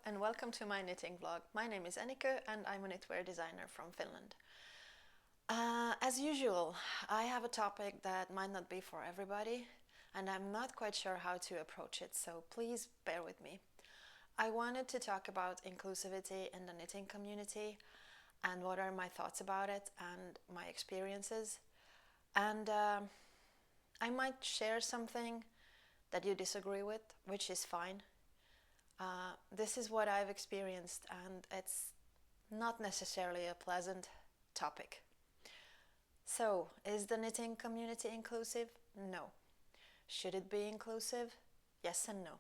and welcome to my knitting vlog. My name is Annika and I'm a knitwear designer from Finland. As usual, I have a topic that might not be for everybody and I'm not quite sure how to approach it, so please bear with me. I wanted to talk about inclusivity in the knitting community and what are my thoughts about it and my experiences. And I might share something that you disagree with, which is fine. This is what I've experienced and it's not necessarily a pleasant topic. So, is the knitting community inclusive? No. Should it be inclusive? Yes and no.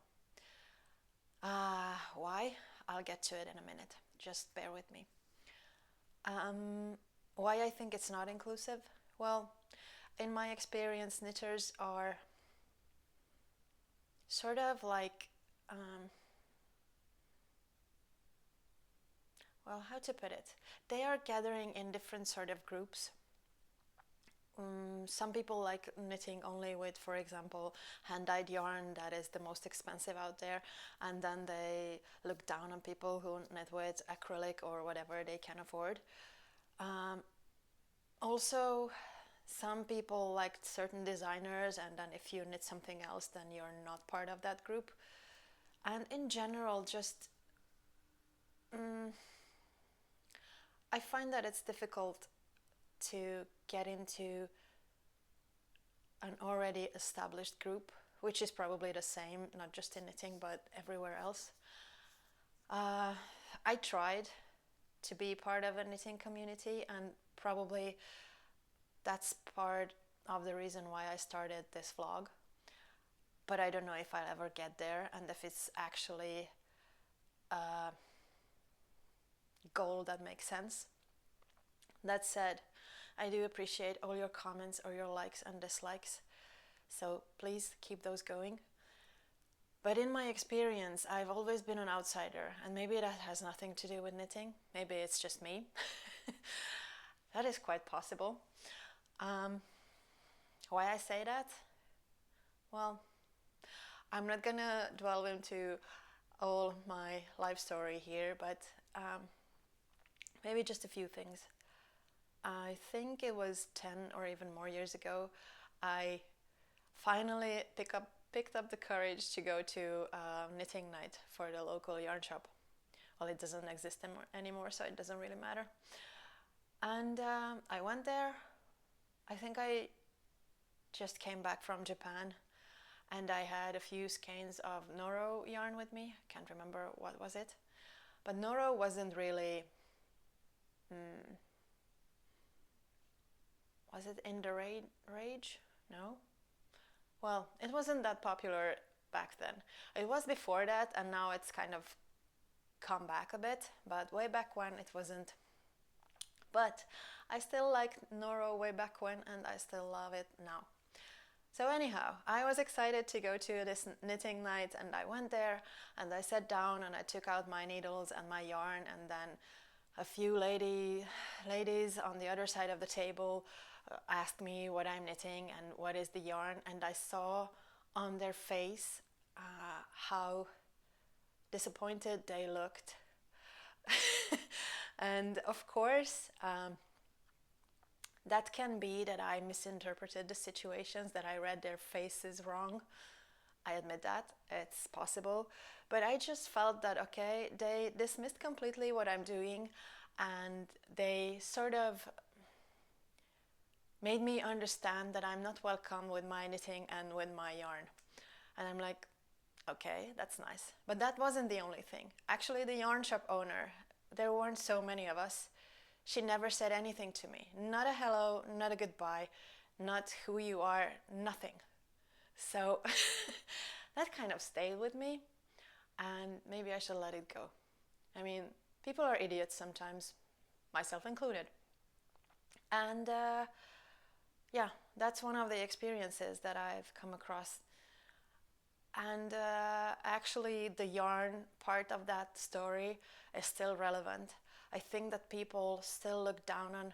Why? I'll get to it in a minute. Just bear with me. Why I think it's not inclusive? Well, in my experience, knitters are sort of like well, how to put it? They are gathering in different sort of groups. Some people like knitting only with, for example, hand-dyed yarn that is the most expensive out there, and then they look down on people who knit with acrylic or whatever they can afford. Also, some people like certain designers, and then if you knit something else, then you're not part of that group. And in general, just I find that it's difficult to get into an already established group, which is probably the same, not just in knitting, but everywhere else. I tried to be part of a knitting community, and probably that's part of the reason why I started this vlog. But I don't know if I'll ever get there, and if it's actually a goal that makes sense. That said, I do appreciate all your comments or your likes and dislikes, so please keep those going. But in my experience, I've always been an outsider, and maybe that has nothing to do with knitting. Maybe it's just me. That is quite possible. Why I say that? Well, I'm not gonna dwell into all my life story here, but maybe just a few things. I think it was 10 or even more years ago, I finally picked up the courage to go to a knitting night for the local yarn shop. Well, it doesn't exist anymore, so it doesn't really matter. And I went there. I think I just came back from Japan, and I had a few skeins of Noro yarn with me. I can't remember what was it. But Noro wasn't really... was it in the rage? No? Well, it wasn't that popular back then. It was before that, and now it's kind of come back a bit, but way back when it wasn't. But I still liked Noro way back when, and I still love it now. So anyhow, I was excited to go to this knitting night, and I went there, and I sat down, and I took out my needles and my yarn, and then a few ladies on the other side of the table asked me what I'm knitting and what is the yarn, and I saw on their face how disappointed they looked. And of course, that can be that I misinterpreted the situations, that I read their faces wrong. I admit that, it's possible. But I just felt that, okay, they dismissed completely what I'm doing, and they sort of made me understand that I'm not welcome with my knitting and with my yarn. And I'm like, okay, that's nice. But that wasn't the only thing. Actually, the yarn shop owner, there weren't so many of us. She never said anything to me. Not a hello, not a goodbye, not who you are, nothing. So that kind of stayed with me, and maybe I should let it go. I mean, people are idiots sometimes, myself included. And yeah, that's one of the experiences that I've come across. And actually, the yarn part of that story is still relevant. I think that people still look down on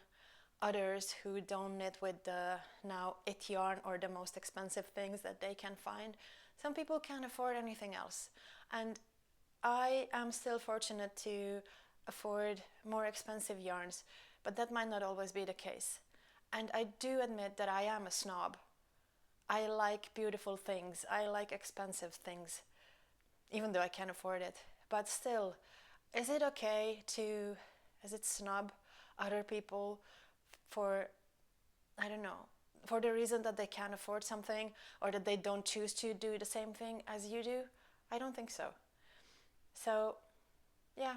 others who don't knit with the now it yarn or the most expensive things that they can find. Some people can't afford anything else. And I am still fortunate to afford more expensive yarns, but that might not always be the case. And I do admit that I am a snob. I like beautiful things, I like expensive things, even though I can't afford it. But still, is it okay to, is it snub other people for, I don't know, for the reason that they can't afford something or that they don't choose to do the same thing as you do? I don't think so. So, yeah,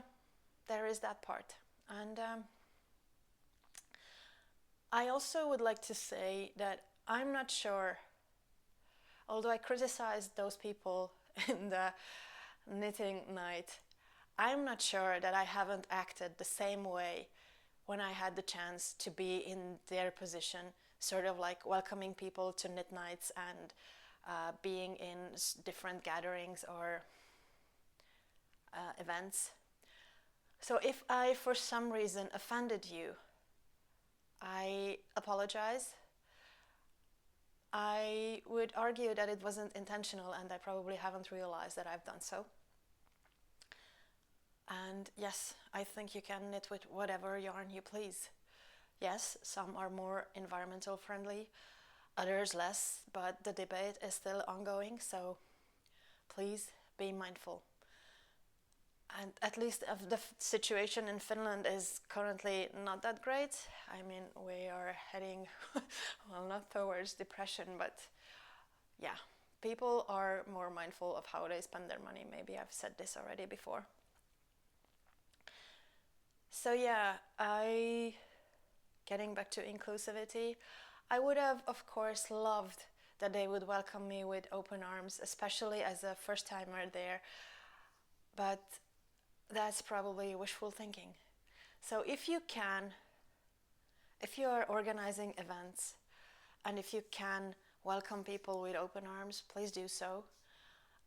there is that part. And I also would like to say that I'm not sure, although I criticized those people in the knitting night, I'm not sure that I haven't acted the same way when I had the chance to be in their position, sort of like welcoming people to knit nights and being in different gatherings or events. So if I, for some reason, offended you, I apologize. I would argue that it wasn't intentional and I probably haven't realized that I've done so. And yes, I think you can knit with whatever yarn you please. Yes, some are more environmental friendly, others less, but the debate is still ongoing, so please be mindful. And at least if the situation in Finland is currently not that great, I mean, we are heading, well, not towards depression, but yeah, people are more mindful of how they spend their money. Maybe I've said this already before. So yeah, getting back to inclusivity, I would have, of course, loved that they would welcome me with open arms, especially as a first-timer there. But that's probably wishful thinking. So if you can, if you are organizing events, and if you can welcome people with open arms, please do so.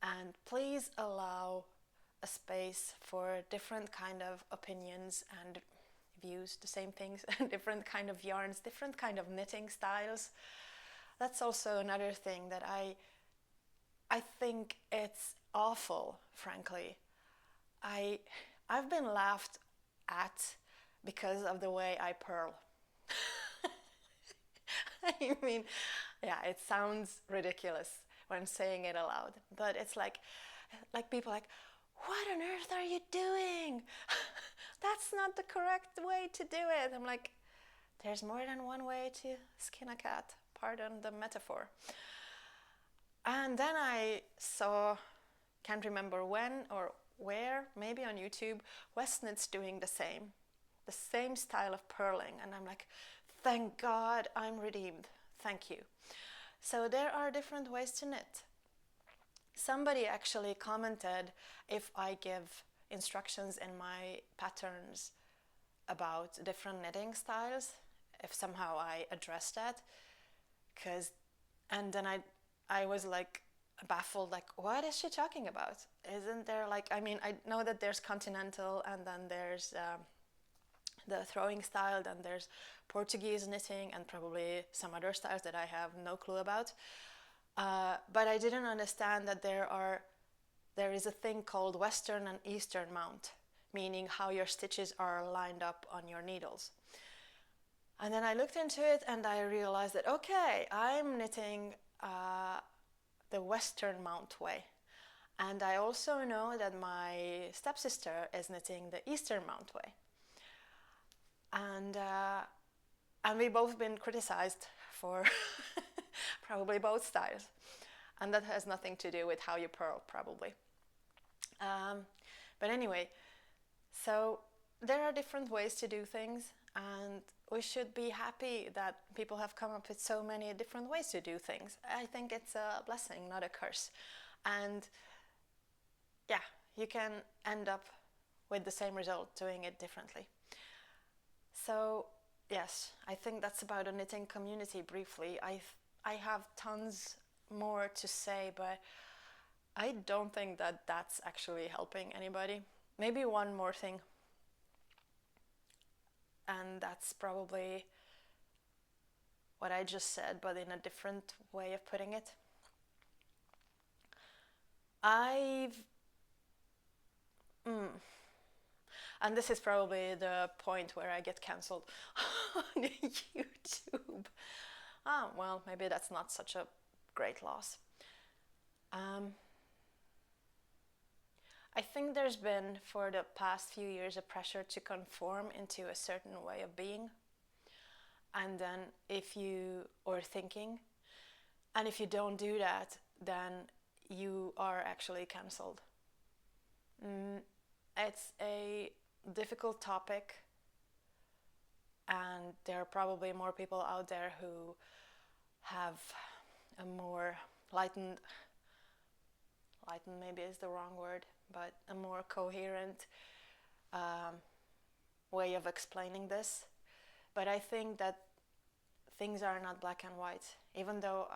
And please allow a space for different kind of opinions and views, the same things, different kind of yarns, different kind of knitting styles. That's also another thing that I think it's awful, frankly. I've been laughed at because of the way I purl. I mean, yeah, it sounds ridiculous when saying it aloud, but it's like people like, what on earth are you doing? That's not the correct way to do it. I'm like, there's more than one way to skin a cat. Pardon the metaphor. And then I saw, can't remember when or where, maybe on YouTube, Westnit's doing the same style of purling. And I'm like, thank God I'm redeemed. Thank you. So there are different ways to knit. Somebody actually commented if I give instructions in my patterns about different knitting styles, if somehow I address that, and then I was like baffled, like, what is she talking about? Isn't there like, I mean, I know that there's continental and then there's the throwing style, then there's Portuguese knitting and probably some other styles that I have no clue about. But I didn't understand that there is a thing called Western and Eastern mount, meaning how your stitches are lined up on your needles. And then I looked into it and I realized that, okay, I'm knitting the Western mount way. And I also know that my stepsister is knitting the Eastern mount way. And we've both been criticized for probably both styles. And that has nothing to do with how you purl, probably. But anyway, so there are different ways to do things, and we should be happy that people have come up with so many different ways to do things. I think it's a blessing, not a curse. And yeah, you can end up with the same result doing it differently. So yes, I think that's about the knitting community briefly. I have tons more to say, but I don't think that that's actually helping anybody. Maybe one more thing, and that's probably what I just said, but in a different way of putting it. I've Mm. And this is probably the point where I get cancelled on YouTube. Ah, well, maybe that's not such a great loss. Um, I think there's been, for the past few years, a pressure to conform into a certain way of being. And then if you, or thinking, and if you don't do that, then you are actually cancelled. It's a difficult topic, and there are probably more people out there who have a more lightened maybe is the wrong word, but a more coherent um, way of explaining this. But I think that things are not black and white, even though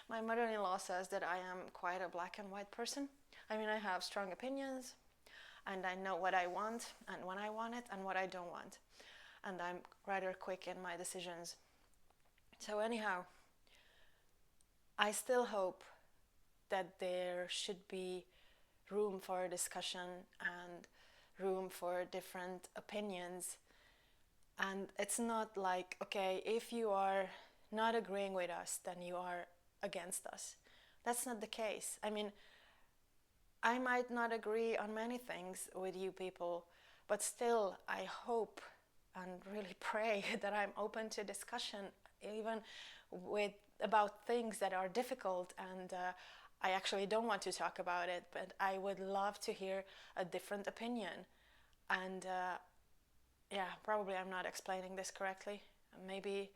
my mother-in-law says that I am quite a black and white person. I mean, I have strong opinions, and I know what I want and when I want it and what I don't want. And I'm rather quick in my decisions. So anyhow, I still hope that there should be room for discussion and room for different opinions. And it's not like, okay, if you are not agreeing with us, then you are against us. That's not the case. I mean, I might not agree on many things with you people, but still I hope and really pray that I'm open to discussion, even with about things that are difficult, and I actually don't want to talk about it, but I would love to hear a different opinion. And yeah, probably I'm not explaining this correctly. Maybe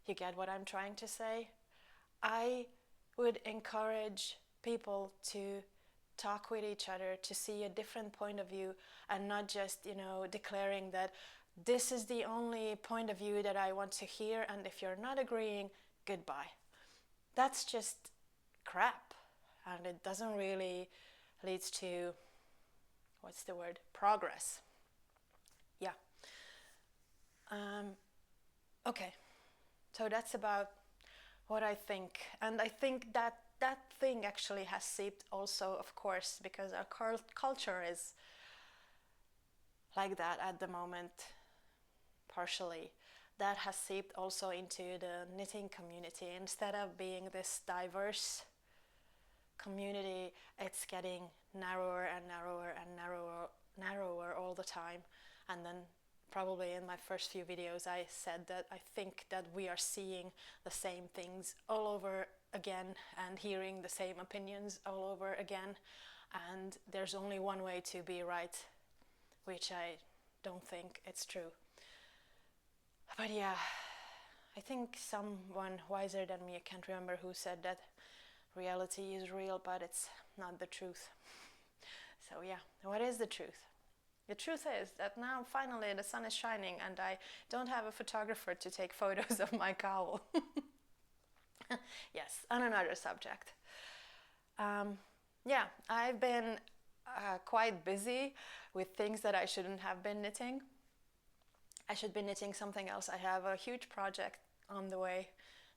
you get what I'm trying to say. I would encourage people to talk with each other, to see a different point of view, and not just, declaring that this is the only point of view that I want to hear, and if you're not agreeing, goodbye. That's just crap, and it doesn't really lead to, progress. Yeah. Okay, so that's about what I think, and I think that that thing actually has seeped also, of course, because our culture is like that at the moment, partially. That has seeped also into the knitting community. Instead of being this diverse community, it's getting narrower and narrower and narrower all the time. And then probably in my first few videos I said that I think that we are seeing the same things all over again and hearing the same opinions all over again, and there's only one way to be right, which I don't think it's true. But yeah, I think someone wiser than me, I can't remember who, said that reality is real, but it's not the truth. So yeah, what is the truth? The truth is that now finally the sun is shining and I don't have a photographer to take photos of my cowl. Yes, on another subject. Yeah, I've been quite busy with things that I shouldn't have been knitting. I should be knitting something else. I have a huge project on the way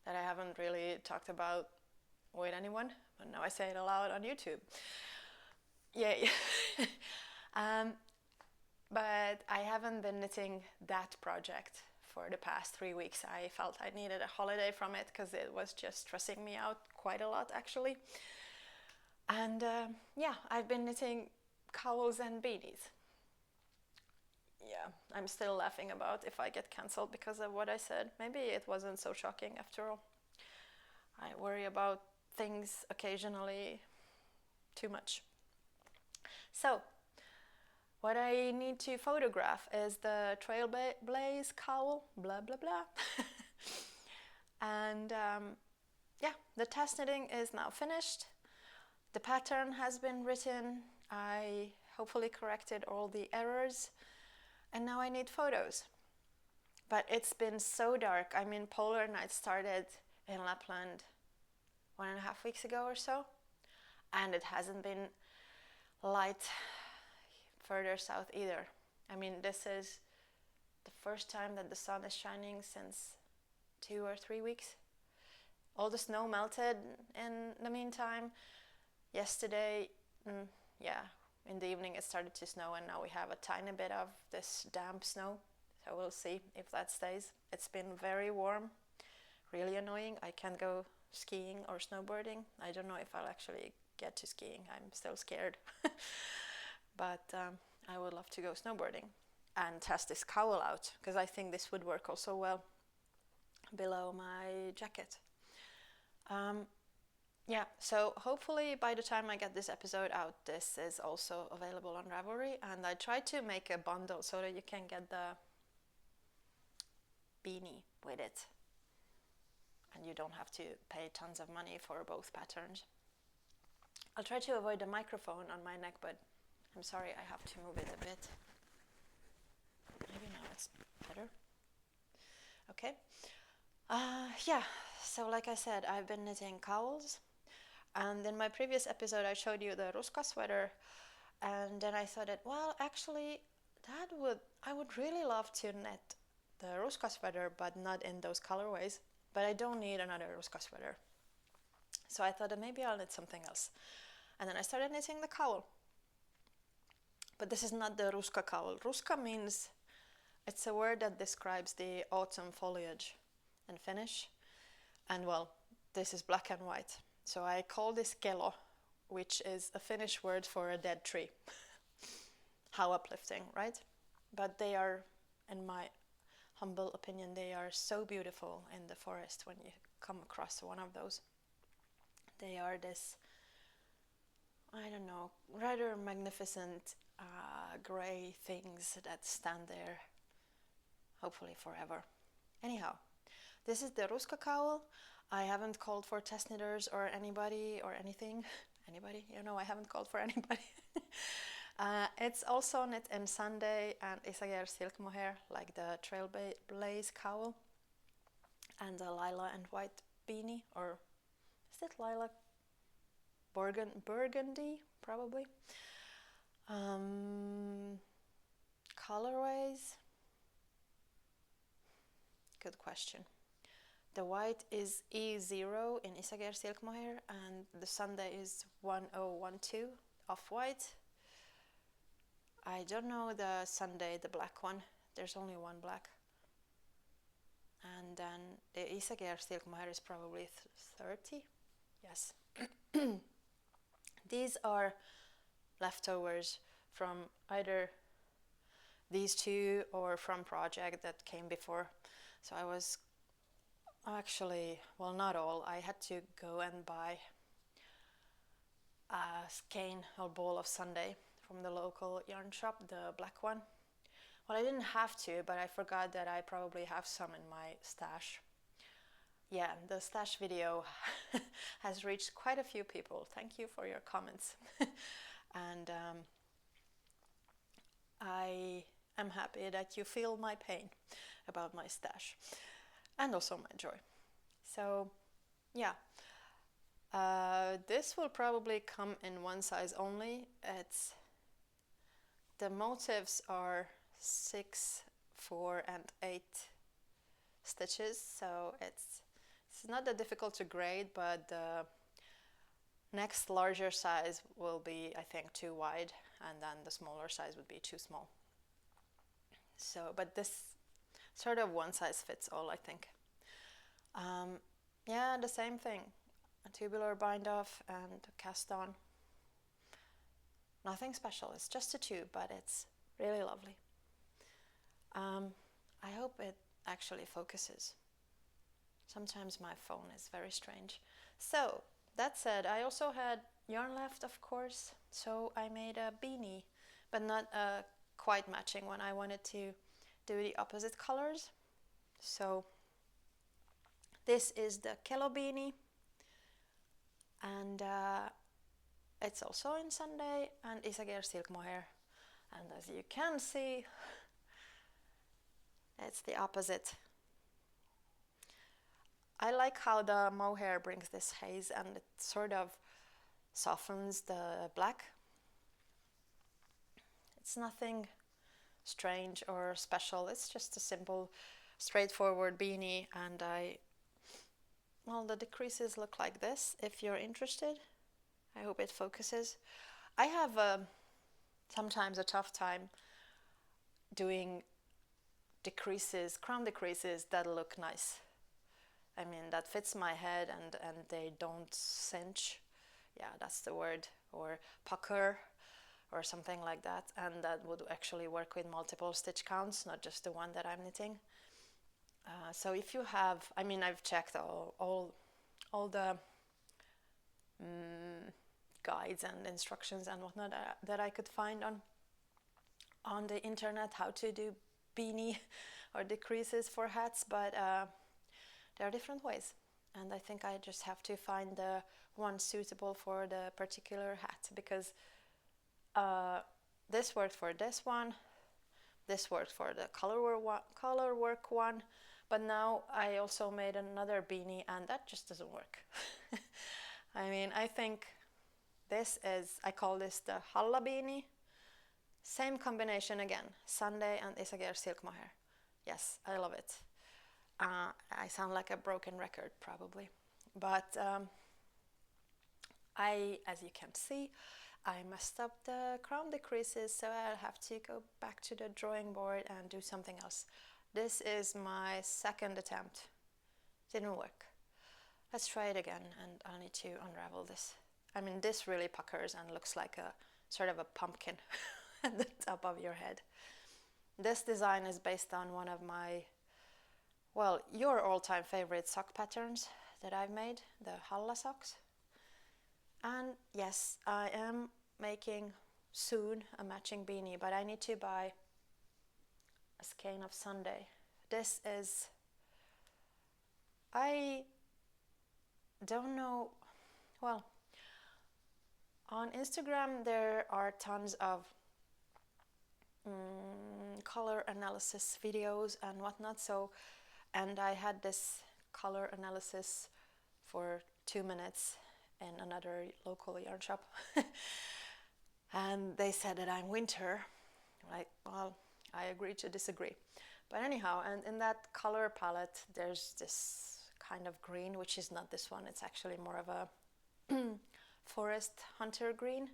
that I haven't really talked about with anyone, but now I say it aloud on YouTube. Yay. But I haven't been knitting that project for the past 3 weeks. I felt I needed a holiday from it because it was just stressing me out quite a lot, actually. And yeah, I've been knitting cowls and beanies. Yeah, I'm still laughing about if I get cancelled because of what I said. Maybe it wasn't so shocking after all. I worry about things occasionally too much. So, what I need to photograph is the Trailblaze cowl, blah blah blah. And yeah, the test knitting is now finished. The pattern has been written. I hopefully corrected all the errors. And now I need photos. But it's been so dark. I mean, polar night started in Lapland 1.5 weeks ago or so. And it hasn't been light further south either. I mean, this is the first time that the sun is shining since 2 or 3 weeks. All the snow melted in the meantime. Yesterday, yeah, in in the evening it started to snow, and now we have a tiny bit of this damp snow. So we'll see if that stays. It's been very warm, really annoying. I can't go skiing or snowboarding. I don't know if I'll actually get to skiing. I'm still scared. But I would love to go snowboarding and test this cowl out, because I think this would work also well below my jacket. Yeah, so hopefully by the time I get this episode out, this is also available on Ravelry, and I tried to make a bundle so that you can get the beanie with it, and you don't have to pay tons of money for both patterns. I'll try to avoid the microphone on my neck, but I'm sorry, I have to move it a bit. Maybe now it's better. Okay. Yeah, so like I said, I've been knitting cowls, and in my previous episode I showed you the Ruska sweater, and then I thought that, well, actually I would really love to knit the Ruska sweater, but not in those colorways, but I don't need another Ruska sweater. So I thought that maybe I'll knit something else. And then I started knitting the cowl. But this is not the Ruska cowl. Ruska means, it's a word that describes the autumn foliage in Finnish. And well, this is black and white. So I call this kelo, which is a Finnish word for a dead tree. How uplifting, right? But they are, in my humble opinion, they are so beautiful in the forest when you come across one of those. They are this, I don't know, rather magnificent grey things that stand there, hopefully forever. Anyhow, this is the Ruska cowl. I haven't called for test knitters or anybody or anything. Anybody? You know, I haven't called for anybody. It's also knit in Sunday and Isager silk mohair, like the Trailblaze cowl, and the lilac and white beanie, or is it lilac? Burgundy, probably. Colorways? Good question. The white is E0 in Isager silk mohair, and the Sunday is 1012 off-white. I don't know the Sunday, the black one. There's only one black. And then the Isager silk mohair is probably 30. Yes. These are leftovers from either these two or from project that came before. So I was actually, well, not all. I had to go and buy a skein or ball of Sunday from the local yarn shop, the black one. Well, I didn't have to, but I forgot that I probably have some in my stash. Yeah, the stash video has reached quite a few people. Thank you for your comments. And I am happy that you feel my pain about my stash and also my joy. So yeah, this will probably come in one size only. The motifs are 6, 4 and 8 stitches, so it's not that difficult to grade, but the next larger size will be, I think, too wide, and then the smaller size would be too small. So, but this sort of one size fits all, I think. Yeah, the same thing. A tubular bind off and cast on. Nothing special, it's just a tube, but it's really lovely. I hope it actually focuses. Sometimes my phone is very strange. So, that said, I also had yarn left, of course, so I made a beanie, but not a quite matching one. I wanted to do the opposite colors. So, this is the Kelo beanie, and it's also in Sunday and Isager silk mohair. And as you can see, it's the opposite. I like how the mohair brings this haze and it sort of softens the black. It's nothing strange or special, it's just a simple, straightforward beanie, and well, the decreases look like this if you're interested. I hope it focuses. I have sometimes a tough time doing crown decreases that look nice. I mean, that fits my head and they don't cinch. Yeah, that's the word. Or pucker or something like that. And that would actually work with multiple stitch counts, not just the one that I'm knitting. So if you have, I mean, I've checked all the guides and instructions and whatnot that I could find on the internet, how to do beanie or decreases for hats, but there are different ways, and I think I just have to find the one suitable for the particular hat, because this worked for this one, this worked for the color work one, but now I also made another beanie and that just doesn't work. I mean, I think this is, I call this the Halla beanie. Same combination again, Sunday and Isager silk mohair. Yes, I love it. I sound like a broken record probably, but as you can see, I messed up the crown decreases, so I'll have to go back to the drawing board and do something else. This is my second attempt. Didn't work. Let's try it again, and I'll need to unravel this. I mean, this really puckers and looks like a sort of a pumpkin at the top of your head. This design is based on one of my, well, your all-time favorite sock patterns that I've made, the Halla socks. And yes, I am making soon a matching beanie, but I need to buy a skein of Sunday. This is, I don't know, well, on Instagram there are tons of color analysis videos and whatnot, so, and I had this color analysis for 2 minutes in another local yarn shop and they said that I'm winter. Like, well, I agree to disagree, but anyhow, and in that color palette there's this kind of green, which is not this one, it's actually more of a forest hunter green.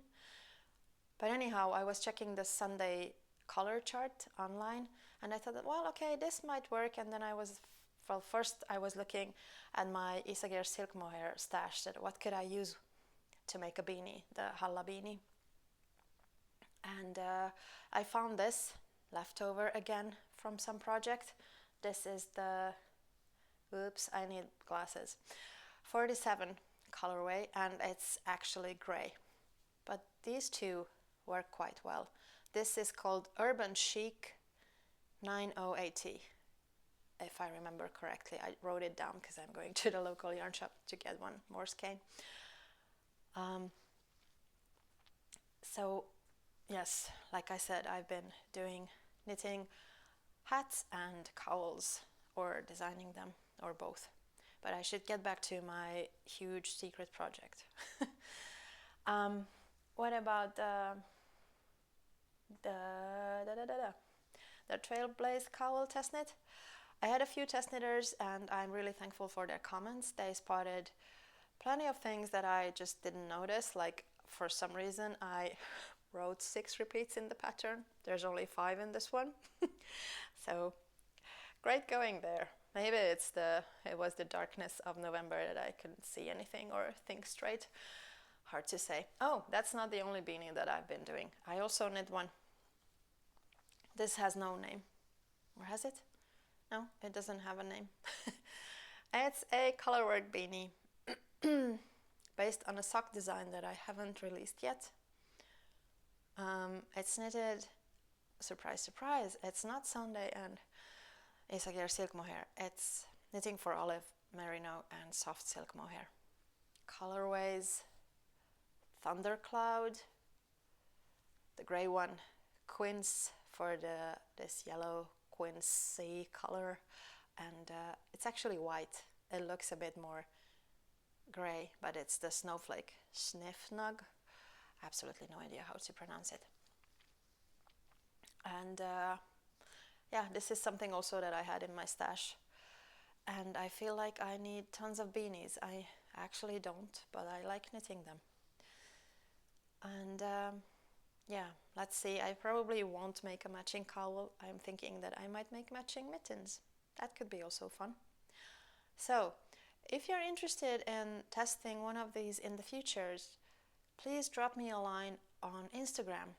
But anyhow, I was checking the Sunday color chart online and I thought that, well, okay, this might work, and then first I was looking at my Isager silk mohair stash, that what could I use to make a beanie, the Halla beanie. And I found this leftover again from some project. This is the, oops, I need glasses, 47 colorway, and it's actually gray. But these two work quite well. This is called Urban Chic 908T. If I remember correctly, I wrote it down because I'm going to the local yarn shop to get one more skein. So yes, like I said, I've been doing knitting hats and cowls, or designing them, or both. But I should get back to my huge secret project. What about the Trailblaze cowl test knit? I had a few test knitters and I'm really thankful for their comments. They spotted plenty of things that I just didn't notice, like for some reason I wrote 6 repeats in the pattern. There's only 5 in this one. So great going there. Maybe it was the darkness of November that I couldn't see anything or think straight. Hard to say. Oh, that's not the only beanie that I've been doing. I also knit one. This has no name. Or has it? No, it doesn't have a name. It's a colorwork beanie based on a sock design that I haven't released yet. It's knitted, surprise, surprise, it's not Sunday and Isager silk mohair. It's knitting for olive, merino and soft silk mohair. Colorways: Thundercloud, the gray one, quince for this yellow quincy color, and it's actually white. It looks a bit more gray, but it's the snowflake, Sniffnug. Absolutely no idea how to pronounce it. And yeah, this is something also that I had in my stash, and I feel like I need tons of beanies. I actually don't, but I like knitting them. And yeah, let's see. I probably won't make a matching cowl. I'm thinking that I might make matching mittens. That could be also fun. So, if you're interested in testing one of these in the futures, please drop me a line on Instagram.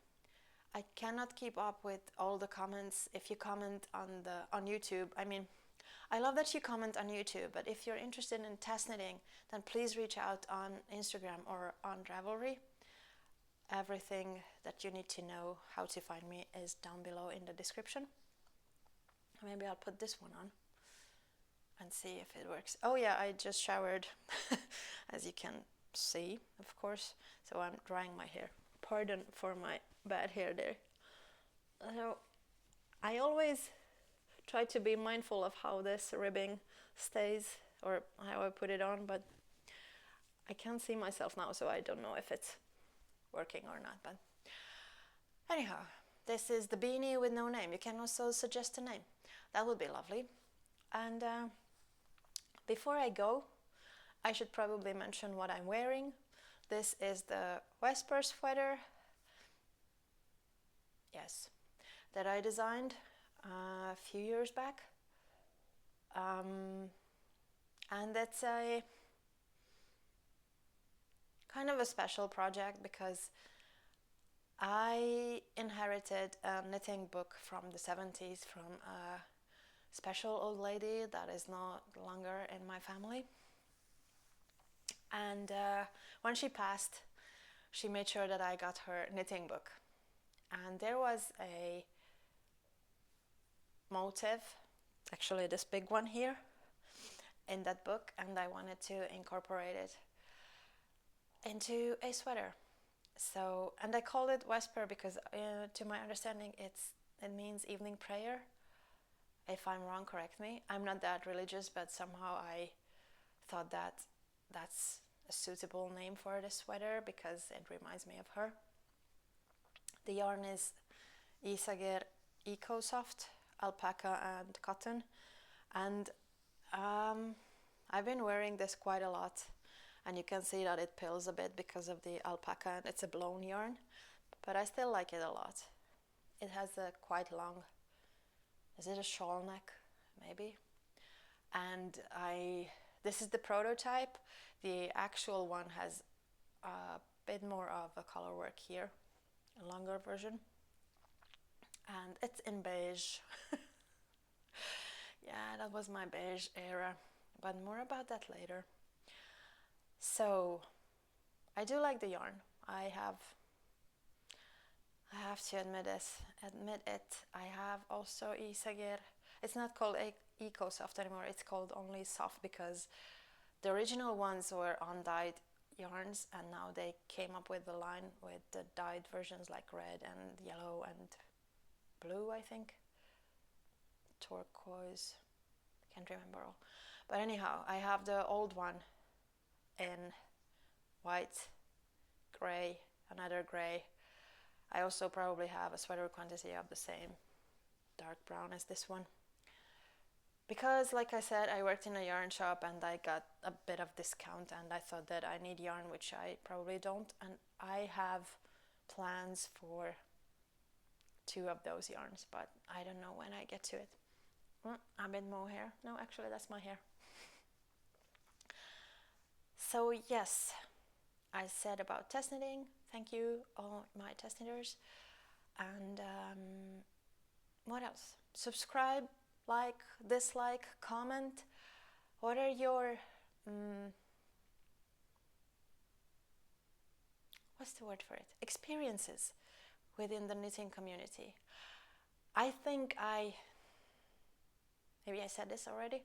I cannot keep up with all the comments if you comment on YouTube. I mean, I love that you comment on YouTube, but if you're interested in test knitting, then please reach out on Instagram or on Ravelry. Everything that you need to know how to find me is down below in the description. Maybe I'll put this one on and see if it works. Oh yeah, I just showered, as you can see, of course. So I'm drying my hair. Pardon for my bad hair there. So I always try to be mindful of how this ribbing stays or how I put it on, but I can't see myself now, so I don't know if it's working or not. But anyhow, this is the beanie with no name. You can also suggest a name. That would be lovely. And before I go, I should probably mention what I'm wearing. This is the Whisper sweater, yes, that I designed a few years back. And that's a kind of a special project because I inherited a knitting book from the 70s from a special old lady that is no longer in my family. And when she passed, she made sure that I got her knitting book. And there was a motif, actually this big one here, in that book, and I wanted to incorporate it into a sweater. So, and I called it Whisper because to my understanding it means evening prayer. If I'm wrong, correct me. I'm not that religious, but somehow I thought that that's a suitable name for this sweater because it reminds me of her. The yarn is Isager Eco Soft, alpaca and cotton, and I've been wearing this quite a lot, and you can see that it pills a bit because of the alpaca, and it's a blown yarn, but I still like it a lot. It has a quite long, is it a shawl neck maybe? And this is the prototype. The actual one has a bit more of a color work here, a longer version, and it's in beige. Yeah, that was my beige era, but more about that later. So I do like the yarn. I have to admit it. I have also Isager. It's not called Eco Soft anymore. It's called only Soft because the original ones were undyed yarns, and now they came up with the line with the dyed versions like red and yellow and blue, I think. Turquoise. Can't remember all. But anyhow, I have the old one in white, grey, another grey. I also probably have a sweater quantity of the same dark brown as this one. Because, like I said, I worked in a yarn shop and I got a bit of discount, and I thought that I need yarn, which I probably don't, and I have plans for 2 of those yarns, but I don't know when I get to it. A bit more hair. No, actually that's my hair. So yes, I said about test knitting. Thank you all my test knitters. And what else? Subscribe, like, dislike, comment. What are your what's the word for it? Experiences within the knitting community. I think maybe I said this already.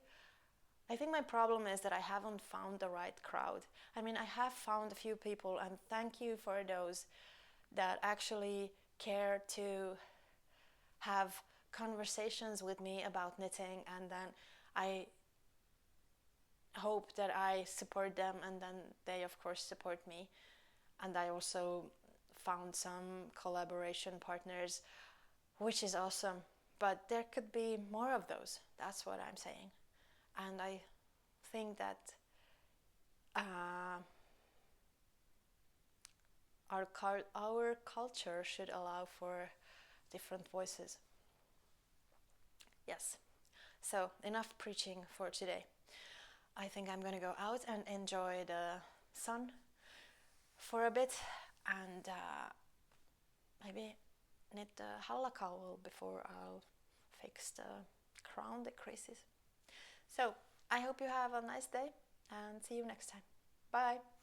I think my problem is that I haven't found the right crowd. I mean, I have found a few people, and thank you for those that actually care to have conversations with me about knitting, and then I hope that I support them, and then they of course support me. And I also found some collaboration partners, which is awesome. But there could be more of those. That's what I'm saying. And I think that our culture should allow for different voices. Yes. So enough preaching for today. I think I'm gonna go out and enjoy the sun for a bit, and maybe knit the halla cowl before I'll fix the crown decreases. So I hope you have a nice day and see you next time. Bye!